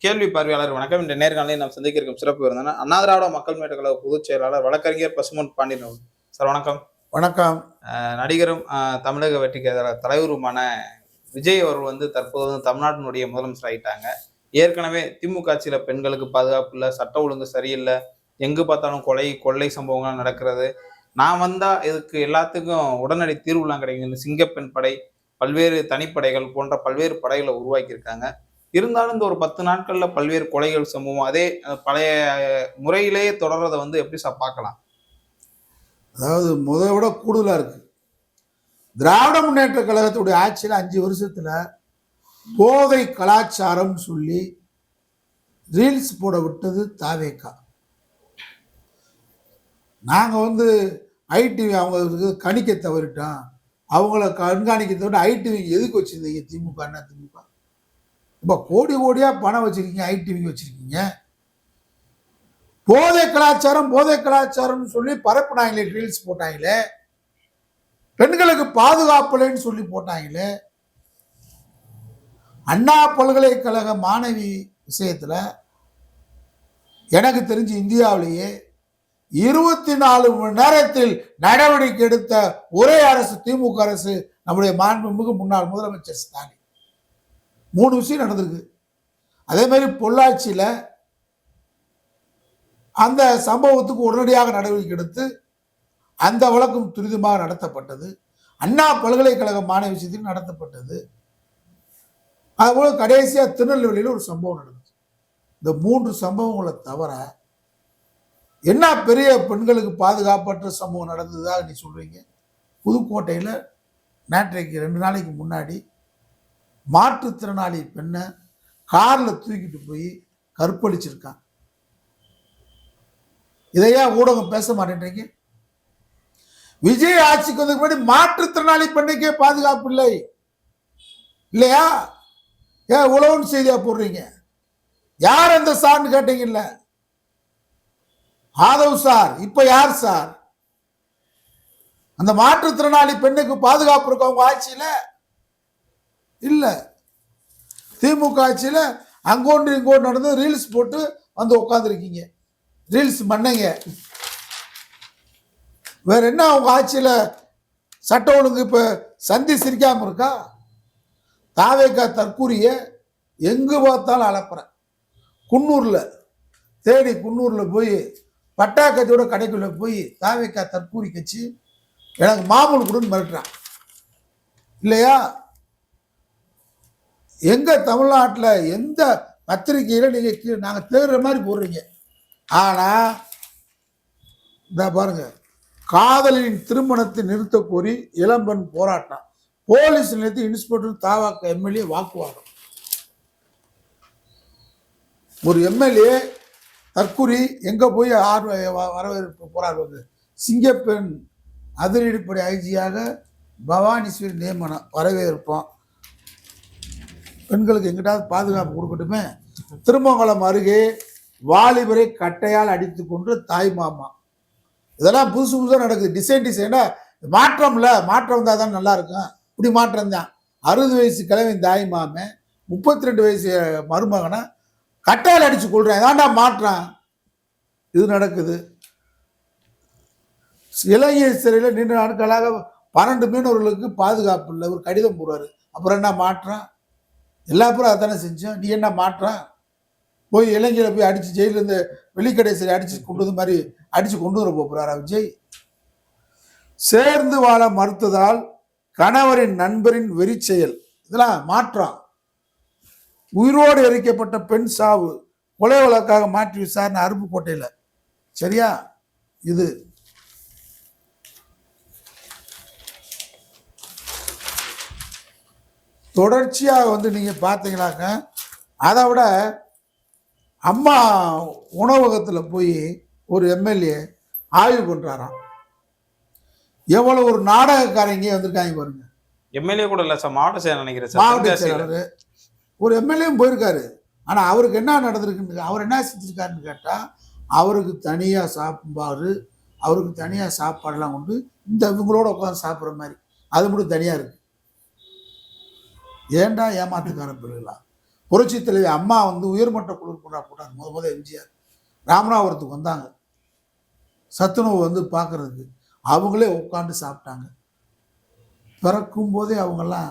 கேள்வி பார்வையாளர் வணக்கம். இந்த நேர்காணலில் நாம் சந்திக்க இருக்கும் சிறப்பு விருந்தினர் அண்ணா திராவிட மக்கள் முன்னேற்ற கழக பொதுச் செயலாளர் வழக்கறிஞர் பசும்பொன் பாண்டியன் அவர்கள். சார் வணக்கம். வணக்கம். நடிகரும் தமிழக வெற்றிக் தலைவருமான விஜய் அவர்கள் தற்போது தமிழ்நாட்டினுடைய முதலமைச்சர் ஆகிட்டாங்க. ஏற்கனவே திமுக ஆட்சியில பெண்களுக்கு பாதுகாப்பு இல்லை, சட்ட ஒழுங்கு சரியில்லை, எங்கு பார்த்தாலும் கொள்ளை சம்பவங்கள் நடக்கிறது. நான் வந்தா இதுக்கு எல்லாத்துக்கும் உடனடி தீர்வுலாம் கிடைக்கும். சிங்கப்பெண் படை, பல்வேறு தனிப்படைகள் போன்ற பல்வேறு படைகளை உருவாக்கியிருக்காங்க. இருந்தாலும் இந்த ஒரு 10 நாட்கள்ல பல்வேறு கொலைகள் சம்பவம் அதே பழைய முறையிலேயே தொடர்றதை எப்படி சார் பார்க்கலாம்? அதாவது முதலை விட கூடுதலா இருக்கு. திராவிட முன்னேற்ற கழகத்துடைய ஆட்சியில் 5 வருஷத்துல போதை கலாச்சாரம் சொல்லி ரீல்ஸ் போட விட்டது தாவேகா. நாங்க ஐடிவி அவங்க கணிக்க தவறிட்டோம், அவங்கள கண்காணிக்க தவிர ஐடிவி எதுக்கு வச்சிருந்தீங்க? திமுக திமுக இப்போ கோடி கோடியா பணம் வச்சிருக்கீங்க, ஐடிவி வச்சிருக்கீங்க. போதை கலாச்சாரம் சொல்லி பரப்புனாங்களே, ரீல்ஸ் போட்டாங்களே, பெண்களுக்கு பாதுகாப்புலன்னு சொல்லி போட்டாங்களே. அண்ணா பல்கலைக்கழக மாணவி விஷயத்துல எனக்கு தெரிஞ்சு இந்தியாவிலேயே 24 மணி நேரத்தில் நடவடிக்கை எடுத்த ஒரே அரசு திமுக அரசு நம்முடைய மாண்புமிகு முன்னாள் முதலமைச்சர் ஸ்டாலின். 3 விஷயம் நடந்திருக்கு. அதே மாதிரி பொள்ளாச்சியில அந்த சம்பவத்துக்கு உடனடியாக நடவடிக்கை எடுத்து அந்த வழக்கும் துரிதமாக நடத்தப்பட்டது. அண்ணா பல்கலைக்கழக மாணவி விஷயத்தில் நடத்தப்பட்டது. அதுபோல கடைசியா திருநெல்வேலியில் ஒரு சம்பவம் நடந்துச்சு. இந்த 3 சம்பவங்களை தவிர என்ன பெரிய பெண்களுக்கு பாதுகாப்பற்ற சம்பவம் நடந்ததாக நீ சொல்றீங்க? புதுக்கோட்டையில் நேற்றைக்கு 2 நாளைக்கு முன்னாடி மாற்றுத்திறனாளி பெண்ணை கார்ல தூக்கிட்டு போய் கற்பழிச்சிருக்கான். இதையா ஊடகம் பேச மாட்டேன்றீங்க? விஜய் ஆட்சிக்கு வந்ததுக்கு முன்னாடி மாற்றுத்திறனாளி பெண்ணுக்கே பாதுகாப்பு இல்லை இல்லையா? ஏன் உழவுன்னு செய்தியா போடுறீங்க? யார் அந்த சார்னு கேட்டீங்கல்ல, ஆதவ் சார். இப்ப யார் சார்? அந்த மாற்றுத்திறனாளி பெண்ணுக்கு பாதுகாப்பு இருக்கு அவங்க ஆட்சியில? இல்ல. திமுக ஆட்சியில அங்கோன்று இங்கோன்று நடந்து ரீல்ஸ் போட்டு உட்காந்துருக்கீங்க. ரீல்ஸ் பண்ணீங்க. வேற என்ன அவங்க ஆட்சியில சட்ட ஒழுங்கு இப்ப சந்தி சிரிக்காம இருக்கா? தாவேகா தற்கூரிய எங்கு பார்த்தாலும் அளப்புறேன். குன்னூர்ல போய் பட்டாக்கத்தோட கடைக்குள்ள போய் தாவேகா தற்கூரி கட்சி எனக்கு மாமூல் கொடுன்னு மிரட்டுறான் இல்லையா? எங்க தமிழ்நாட்டில் எந்த பத்திரிகையில நீங்க நாங்க தேடுற மாதிரி போடுறீங்க. ஆனா இந்த பாருங்க, காதலின் திருமணத்தை நிறுத்த கோரி இளம்பெண் போராட்டம், போலீஸ் நிலையத்தில் இன்ஸ்பெக்டர் தாவாக்க எம்எல்ஏ வாக்குவாதம். ஒரு எம்எல்ஏ தற்கூரி எங்க போய் வரவேற்பு போராடுவது? சிங்கப்பெண் அதிரடிப்படை ஐஜியாக பவானீஸ்வரி நியமனம் வரவேற்போம். பெண்களுக்கு எங்கிட்டாவது பாதுகாப்பு கொடுக்கட்டுமே. திருமங்கலம் அருகே வாலிபரை கட்டையால் அடித்து கொண்டு தாய் மாமா. இதெல்லாம் புதுசு புதுசாக நடக்குது. டிசைனா மாற்றம் இல்லை, மாற்றம் வந்தால் தான் நல்லா இருக்கும். இப்படி மாற்றம் தான். 60 வயசு கிழமை தாய் மாமன் 32 வயசு மருமகனை கட்டையால் அடிச்சு கொள்றேன். இதாண்டா மாற்றம். இது நடக்குது. இலங்கை சிறையில் நீண்ட நாட்களாக 12 மீனவர்களுக்கு பாதுகாப்பு இல்லை. ஒரு கடிதம் போடுறாரு. அப்புறம் என்ன மாற்றம்? எல்லா பேரும் அதானே செஞ்சோம். நீ என்ன மாற்றம்? போய் இலங்கையில போய் அடிச்சு ஜெயிலிருந்து வெளிக்கடை சரி அடிச்சு கொண்டு மாதிரி அடிச்சு கொண்டு வர போறாரா விஜய்? சேர்ந்து வாழ மறுத்ததால் கணவரின் நண்பரின் வெறி செயல், இதெல்லாம் மாற்றம். உயிரோடு எரிக்கப்பட்ட பெண் சாவு, கொலை வழக்காக மாற்றி விசாரணை அருப்புக்கோட்டையில. சரியா? இது தொடர்ச்சியாக நீங்க பார்த்தீங்கன்னாக்க, அதை விட அம்மா உணவகத்தில் போய் ஒரு எம்எல்ஏ ஆய்வு பண்றாராம். எவ்வளவு ஒரு நாடகக்காரங்க வந்திருக்காங்க பாருங்க. எம்எல்ஏ கூட இல்ல சார், மாவட்ட செயலர் நினைக்கிறேன். மாவட்ட செயலர் ஒரு எம்எல்ஏவும் போயிருக்காரு. ஆனா அவருக்கு என்ன நடந்திருக்குன்னு, அவர் என்ன செஞ்சிருக்காருன்னு கேட்டா, அவருக்கு தனியா சாப்பாடு, அவருக்கு தனியா சாப்பாடுலாம் கொண்டு இந்த இவங்களோட உட்காந்து சாப்பிட்ற மாதிரி அது மட்டும் தனியா இருக்கு. ஏண்டா ஏமாத்துக்கார பிள்ளைகளா? புரட்சி தலைவி அம்மா வந்து உயர்மட்ட குழு போட்டாங்க. முத எம்ஜிஆர் ராமநாதபுரத்துக்கு வந்தாங்க சத்துணவு வந்து பார்க்கறதுக்கு. அவங்களே உட்காந்து சாப்பிட்டாங்க. பிறக்கும் போதே அவங்கெல்லாம்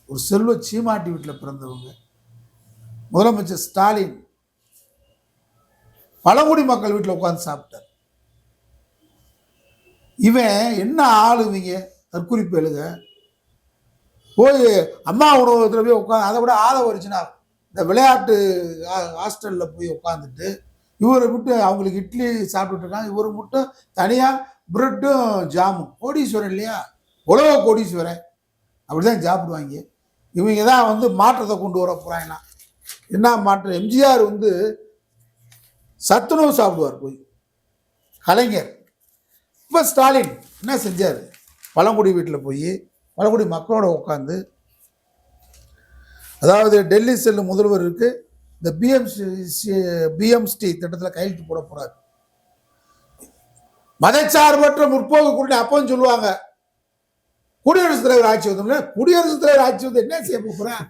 ஒரு செல்வ சீமாட்டி வீட்டில் பிறந்தவங்க. முதலமைச்சர் ஸ்டாலின் பழங்குடி மக்கள் வீட்டில் உட்காந்து சாப்பிட்டார். இவன் என்ன ஆளுவீங்க தற்குறிப்பு எழுத போய் அம்மா உணவகத்தில் போய் உட்காந்து, அதை விட ஆதவரிச்சுனா இந்த விளையாட்டு ஹாஸ்டலில் போய் உட்காந்துட்டு இவரை விட்டு அவங்களுக்கு இட்லி சாப்பிட்டுட்டு இருக்காங்க. இவரை மட்டும் தனியாக பிரெட்டும் ஜாமும். கோடீஸ்வரன் இல்லையா, உலக கோடீஸ்வரன், அப்படிதான் சாப்பிடுவாங்க. இவங்க தான் வந்து மாற்றத்தை கொண்டு வர போகிறாங்கன்னா என்ன மாற்றம்? எம்ஜிஆர் வந்து சத்துணவு சாப்பிடுவார் போய், கலைஞர். இப்போ ஸ்டாலின் என்ன செஞ்சார்? பழங்குடி வீட்டில் போய் பழங்குடி மக்களோட உட்காந்து, அதாவது டெல்லி செல்லும் முதல்வருக்கு இந்த பிஎம்ஸ்டி திட்டத்தில் கையெழுத்து போட போறாரு. மதச்சார்பற்ற முற்போக்கு கூட்டணி அப்பவும் சொல்லுவாங்க குடியரசுத் தலைவர் ஆட்சி வந்து. குடியரசுத் தலைவர் ஆட்சி வந்து என்ன செய்ய போறான்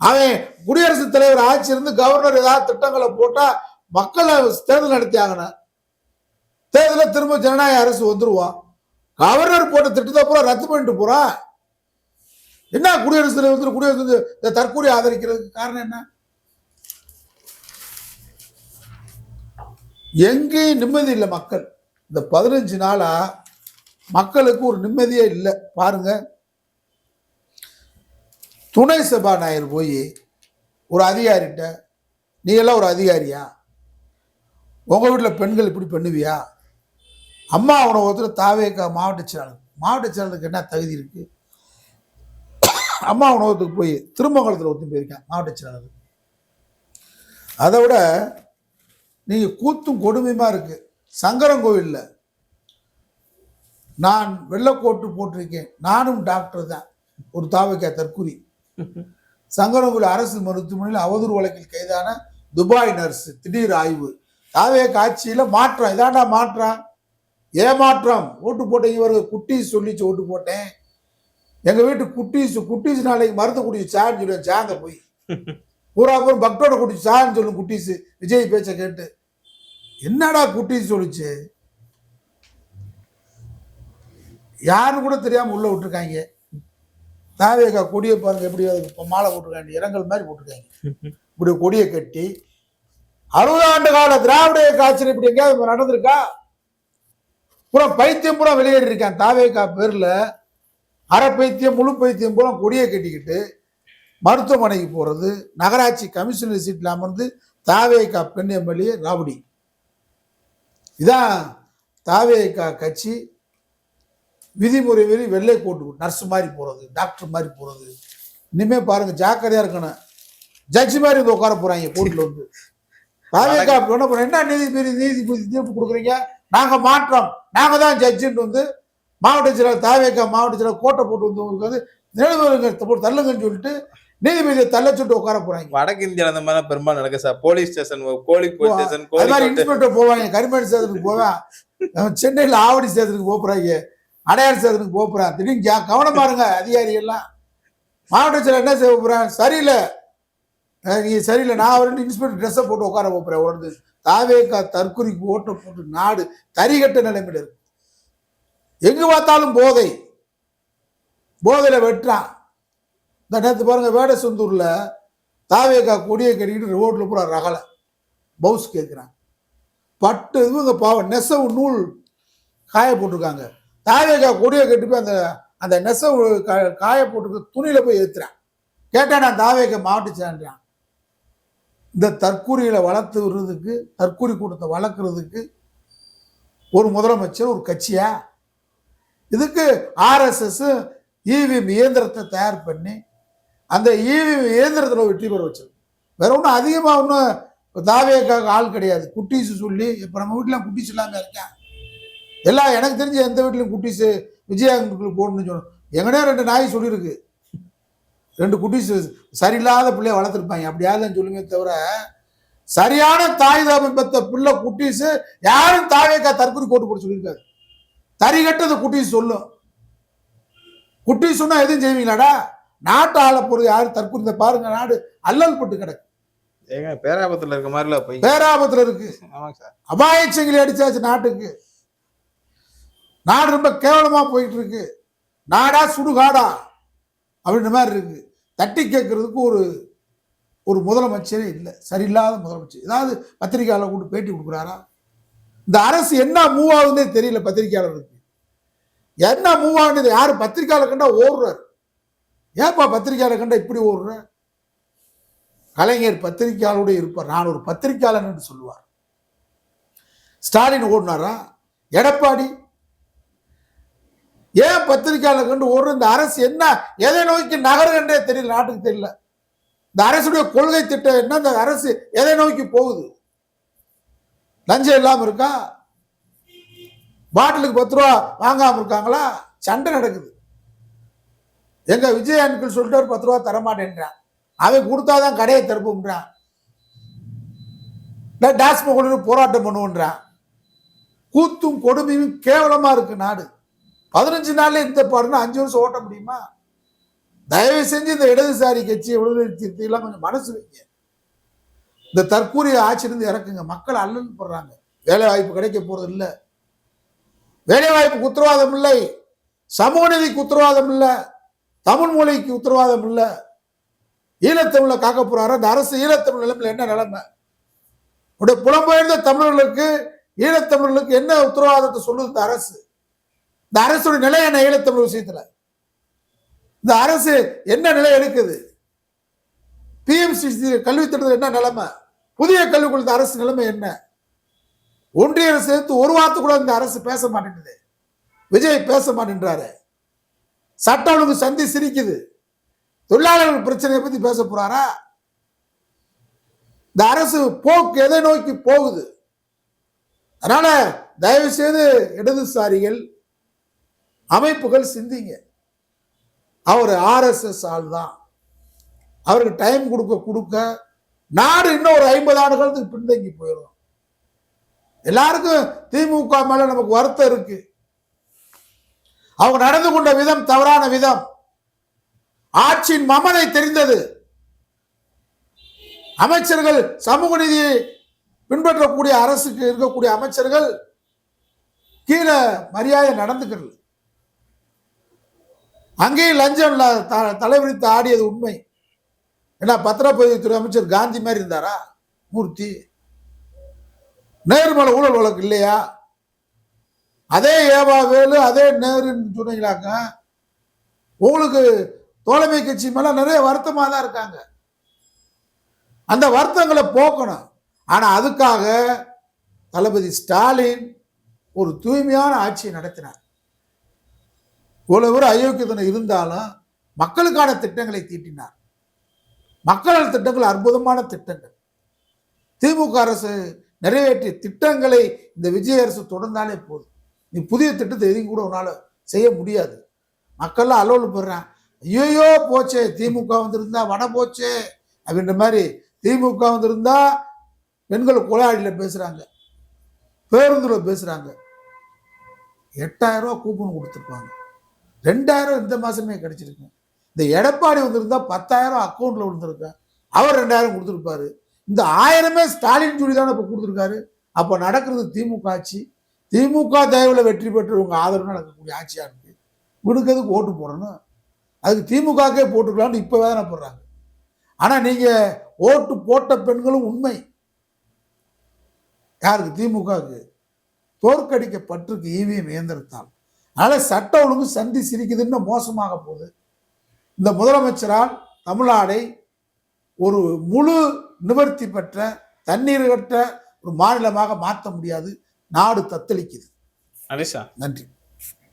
அவன்? குடியரசுத் தலைவர் ஆட்சி இருந்து கவர்னர் ஏதாவது திட்டங்களை போட்டா மக்களை தேர்தல் நடத்தி ஆகணும். தேர்தலில் திரும்ப ஜனநாயக அரசு வந்துருவான். கவர்னர் போட்ட திட்டத்தை பூரா ரத்து பண்ணிட்டு போறான். என்ன குடியரசுத் தலைவர் குடியரசு இந்த தற்கொலை ஆதரிக்கிறதுக்கு காரணம் என்ன? எங்கேயும் நிம்மதி இல்லை மக்கள். இந்த 15 நாளா மக்களுக்கு ஒரு நிம்மதியே இல்லை. பாருங்க, துணை சபாநாயகர் போய் ஒரு அதிகாரிட்ட, நீ எல்லாம் ஒரு அதிகாரியா? உங்க வீட்டில் பெண்கள் இப்படி பண்ணுவியா? அம்மா உணவகத்தில் தாவேக்கா மாவட்ட செயலாளருக்கு என்ன தகுதி இருக்கு? அம்மா உணவகத்துக்கு போய் திருமங்கலத்தில் ஒருத்தன் போயிருக்கேன் மாவட்ட செயலாளர். அதை விட நீங்க கூத்தும் கொடுமையுமா இருக்கு. சங்கரங்கோவில்ல நான் வெள்ளக்கோட்டு போட்டிருக்கேன், நானும் டாக்டர் தான், ஒரு தாவேக்கா தற்குறி. சங்கரங்கோவில் அரசு மருத்துவமனையில் அவதூறு வழக்கில் கைதான துபாய் நர்ஸ் திடீர் ஆய்வு. தாவேக்கா ஆட்சியில மாற்றம். இதாண்டா மாற்றம், ஏமாற்றம். ஓட்டு போட்டேன், இவருக்கு குட்டீஸ் சொல்லிச்சு ஓட்டு போட்டேன். எங்க வீட்டு குட்டீஸ் நாளைக்கு மருந்து குடிச்சு சான்னு சொல்லுவேன். சாங்க போய் பூரா பூரா பக்தோட குடிச்சு சான்னு சொல்லும் குட்டீஸ். விஜய் பேச்ச கேட்டு என்னடா குட்டீஸ் சொல்லிச்சு, யாருன்னு கூட தெரியாம உள்ள விட்டுருக்காங்க. தாவேக்கா கொடியை பாருங்க எப்படி மாலை போட்டிருக்காங்க, இரங்கல் மாதிரி போட்டிருக்காங்க. இப்படி கொடியை கட்டி 60 ஆண்டு கால திராவிட காட்சி இப்படி எங்கேயாவது நடந்திருக்கா? பூரா பைத்தியம் பூரா வெளியேறி இருக்கான். தாவேக்கா பேர்ல அரை பைத்தியம் முழு பைத்தியம் பூரா கொடியை கட்டிக்கிட்டு மருத்துவமனைக்கு போறது. நகராட்சி கமிஷனர் சீட்ல அமர்ந்து தாவேக்கா பெண் எம்எல்ஏ ராபடி. இதான் தாவேக்கா கட்சி. விதிமுறை மீறி வெள்ளை கோட்டு நர்ஸ் மாதிரி போறது, டாக்டர் மாதிரி போறது. இனிமே பாருங்க, ஜாக்கிரதையா இருக்கணும். ஜட்ஜி மாதிரி வந்து உட்கார போறாங்க கோர்ட்ல வந்து. தாவேக்கா என்ன நீதிபதி தீர்ப்பு கொடுக்குறீங்க? நாங்க மாற்றம், நாங்க தான் ஜட்ஜுன்னு வந்து மாவட்ட செயலாளர் தாவேக்கா மாவட்ட செயலாளர் கோட்டை போட்டு வந்து உங்களுக்கு வந்து நிலவரங்க போட்டு தள்ளுங்கன்னு சொல்லிட்டு நீதிபதியை தள்ள சொல்லிட்டு உட்கார போறாங்க. வடக்கு இந்தியாவில் அந்த மாதிரி பெரும்பாலும் நடக்கு சார். போலீஸ் ஸ்டேஷன், கோழி போலீஸ் ஸ்டேஷன், அது மாதிரி இன்ஸ்பெக்டர் போவாங்க, கரிமேடு ஸ்டேஷனுக்கு போவேன், சென்னையில் ஆவடி ஸ்டேஷனுக்கு போறாங்க, அடையார் ஸ்டேஷனுக்கு போறான். திடீர்னு கவனமா இருங்க அதிகாரி எல்லாம். மாவட்ட செயலர் என்ன செய்ய போறேன்? சரியில்லை, நீ சரியில்லை, நான் வந்து இன்ஸ்பெக்டர் ட்ரெஸ்ஸை போட்டு உட்கார போறேன். உடனே தாவேக்கா தற்குறிக்கு ஓட்ட போட்டு நாடு தரிகட்ட நிலைமையில இருக்கு. எங்கு பார்த்தாலும் போதையில வெட்டுறான். இந்த நேரத்து பாருங்க, வேடசந்தூர்ல தாவேக்கா கொடியை கட்டிக்கிட்டு ரோட்ல பூரா ரகலை பவுஸ் கேட்கிறான். பட்டு இவங்க பாவம் நெசவு நூல் காய போட்டிருக்காங்க. தாவேக்கா கொடியை கட்டி போய் அந்த நெசவு காய போட்டு துணியில போய் ஏத்துறான். கேட்டா நான் தாவேக்கா மாவட்ட சேர்றான். இந்த தற்கூரிகளை வளர்த்து விடுறதுக்கு, தற்கூரி கூட்டத்தை வளர்க்கறதுக்கு ஒரு முதலமைச்சர் ஒரு கட்சியா? இதுக்கு RSS இவிஎம் இயந்திரத்தை தயார் பண்ணி அந்த இவிஎம் இயந்திரத்தில் வெற்றி பெற வச்சிருக்கு. வேற ஒன்றும் அதிகமாக ஒன்றும் தாவேக்காக ஆள் கிடையாது. குட்டீஸ் சொல்லி இப்போ நம்ம வீட்டில் குட்டீஸ் இல்லாமல் இருக்கேன். எல்லாம் எனக்கு தெரிஞ்ச எந்த வீட்லையும் குட்டீஸ் விஜயாங்களுக்கு போடணும்னு சொல்லணும். எங்கனே 2 நாய் சொல்லியிருக்கு. 2 குட்டீஸ் சரியில்லாத பிள்ளைய வளர்த்துருப்பாங்க. அப்படியாதான் சொல்லுமே தவிர சரியான தாய் தாபம் பெற்ற பிள்ளை குட்டீஸ் யாரும் தாவேக்கா தற்கொலை கோட்டு போட்டு சொல்லியிருக்காரு. தரிகட்டது குட்டீஸ் சொல்லும். குட்டீஸ் சொன்னா எதுவும் செய்வீங்களாடா? நாட்டு ஆள போறது யாரு தற்கொலை? இந்த பாருங்க, நாடு அல்லல் பட்டு கிடக்கு, ஏங்க பேராபத்துல இருக்க மாதிரில போய். பேராபத்துல இருக்கு. ஆமாங்க சார். அபாயச்சங்கிலி அடிச்சாச்சு நாட்டுக்கு. நாடு ரொம்ப கேவலமா போயிட்டு இருக்கு. நாடா சுடுகாடா அப்படின்ற மாதிரி இருக்கு. தட்டி கேட்கறதுக்கு ஒரு முதலமைச்சரே இல்லை, சரியில்லாத முதலமைச்சர். ஏதாவது பத்திரிகையாளர் கூட்டு பேட்டி கொடுக்குறாரா? இந்த அரசு என்ன மூவ் ஆகுதுன்னே தெரியல பத்திரிகையாளருக்கு. என்ன மூவ் ஆகுது? யாரு பத்திரிகையாளர் கண்டா ஓடுறாரு. ஏன்பா பத்திரிகையாளர் கண்டா இப்படி ஓடுற? கலைஞர் பத்திரிகையாளரோட இருப்பார். நான் ஒரு பத்திரிகையாளர் என்று சொல்லுவார். ஸ்டாலின் ஓடினாரா? எடப்பாடி ஏன் பத்திரிகையாளர் கண்டு ஓடுற? இந்த அரசு என்ன எதை நோக்கி நகர்கின்றே தெரியல, நாட்டுக்கு தெரியல. இந்த அரசுடைய கொள்கை திட்டம் என்ன? இந்த அரசு எதை நோக்கி போகுது? லஞ்சம் இல்லாம இருக்கா? பாட்டிலுக்கு 10 ரூபா வாங்காம இருக்காங்களா? சண்டை நடக்குது. எங்க விஜய் அன்கிள் சொல்லிட்டு 10 ரூபா தரமாட்டேன்றான். அவன் கொடுத்தாதான் கடையை திறப்புன்றான். டாஸ்மா கொண்டு போராட்டம் பண்ணுவோன்றான். கூத்தும் கொடுமையும் கேவலமா இருக்கு நாடு. 15 நாள்ல இந்த பாருன்னா 5 வருஷம் ஓட்ட முடியுமா? தயவு செஞ்சு இந்த இடதுசாரி கட்சி எல்லாம் கொஞ்சம் மனசு வைங்க. இந்த தற்கூரிய ஆட்சியிலிருந்து இறக்குங்க. மக்கள் அல்லல் படுறாங்க. வேலை வாய்ப்பு கிடைக்க போறது இல்லை. வேலை வாய்ப்புக்கு உத்தரவாதம் இல்லை, சமூக நீதிக்கு உத்தரவாதம் இல்லை, தமிழ் மொழிக்கு உத்தரவாதம் இல்லை. ஈழத்தமிழை காக்க போறாரு இந்த அரசு. ஈழத்தமிழ் நிலைமையில் என்ன நிலைமை? உடைய புலம்பெயர்ந்த தமிழர்களுக்கு, ஈழத்தமிழர்களுக்கு என்ன உத்தரவாதத்தை சொல்லுது இந்த அரசு? இந்த அரசுடைய நிலை என்ன? ஈழத்தமிழ் விஷயத்துல இந்த அரசு என்ன நிலை எடுக்குது? பிஎம்சி கல்வி திட்டத்தில் என்ன நிலைமை? புதிய கல்விக்குள்ள அரசு நிலைமை என்ன? ஒன்றிய அரசு சேர்த்து ஒரு வார்த்தை கூட இந்த அரசு பேச மாட்டேங்குது. விஜய் பேச மாட்டேன்றாரு. சட்ட ஒழுங்கு சந்தி சிரிக்குது. தொழிலாளர்கள் பிரச்சனையை பத்தி பேச போறாரா? இந்த அரசு போக்கு எதை நோக்கி போகுது? அதனால தயவு செய்து இடதுசாரிகள் அமைப்புகள் சிந்திங்க. அவர் RSS ஆள் தான். அவருக்கு டைம் கொடுக்க நாடு இன்னும் ஒரு 50 ஆண்டுகளுக்கு பின்தங்கி போயிடும். எல்லாருக்கும் திமுக மேல நமக்கு வருத்தம் இருக்கு. அவங்க நடந்து கொண்ட விதம் தவறான விதம். ஆட்சியின் மமதை தெரிந்தது. அமைச்சர்கள் சமூக நீதியை பின்பற்றக்கூடிய அரசுக்கு இருக்கக்கூடிய அமைச்சர்கள் கீழே மரியாதை நடந்துக்கிறது. அங்கேயும் லஞ்சம் தலைவரித்து ஆடியது உண்மை. ஏன்னா பத்திரப்பதிவுத்துறை அமைச்சர் காந்தி மாதிரி இருந்தாரா மூர்த்தி? நேரு மேல ஊழல் வழக்கு இல்லையா? அதே ஏவா வேலு, அதே நேருன்னு சொன்னீங்களாக்க உங்களுக்கு தோழமை கட்சி மேல நிறைய வருத்தமா தான் இருக்காங்க. அந்த வருத்தங்களை போக்கணும். ஆனா அதுக்காக தளபதி ஸ்டாலின் ஒரு தூய்மையான ஆட்சியை நடத்தினார். இவ்வளவு ஒரு அயோக்கியத்தனம் இருந்தாலும் மக்களுக்கான திட்டங்களை தீட்டினார். மக்கள் திட்டங்கள் அற்புதமான திட்டங்கள். திமுக அரசு நிறைவேற்றிய திட்டங்களை இந்த விஜய் அரசு தொடர்ந்தாலே போதும். நீ புதிய திட்டத்தை எதையும் கூட உன்னால செய்ய முடியாது. மக்கள்லாம் அலோல் போடுறான். ஐயோ போச்சே, திமுக வந்திருந்தா வட போச்சே அப்படின்ற மாதிரி. திமுக வந்திருந்தா பெண்கள் கொலையாளியில பேசுறாங்க, பேருந்துல பேசுறாங்க. 8000 ரூபாய் கூப்பன் கொடுத்துருப்பாங்க. 2000 இந்த மாசமே கிடைச்சிருக்கு. இந்த எடப்பாடி வந்திருந்தா 10,000 அக்கௌண்ட்ல விழுந்திருக்கேன். அவர் 2000 கொடுத்துருப்பாரு. இந்த 1000மே ஸ்டாலின் சொல்லி தானே இப்ப கொடுத்துருக்காரு. அப்ப நடக்கிறது திமுக ஆட்சி. திமுக தயவுல வெற்றி பெற்றவங்க ஆதரவு நடக்கக்கூடிய ஆட்சியா இருக்கு. விடுக்கிறதுக்கு ஓட்டு போடணும். அதுக்கு திமுகக்கே போட்டுக்கலாம்னு இப்ப வேதனை போடுறாங்க. ஆனா நீங்க ஓட்டு போட்ட பெண்களும் உண்மை. யாருக்கு? திமுகவுக்கு தோற்கடிக்கப்பட்டிருக்கு இவிஎம் இயந்திரத்தால். அதனால சட்ட ஒழுங்கு சந்தி சிரிக்குதுன்னு மோசமாக போகுது. இந்த முதலமைச்சரால் தமிழ்நாடை ஒரு முழு நிவர்த்தி பெற்ற தண்ணீர் கட்ட ஒரு மாநிலமாக மாற்ற முடியாது. நாடு தத்தளிக்குது. அலிஷா நன்றி.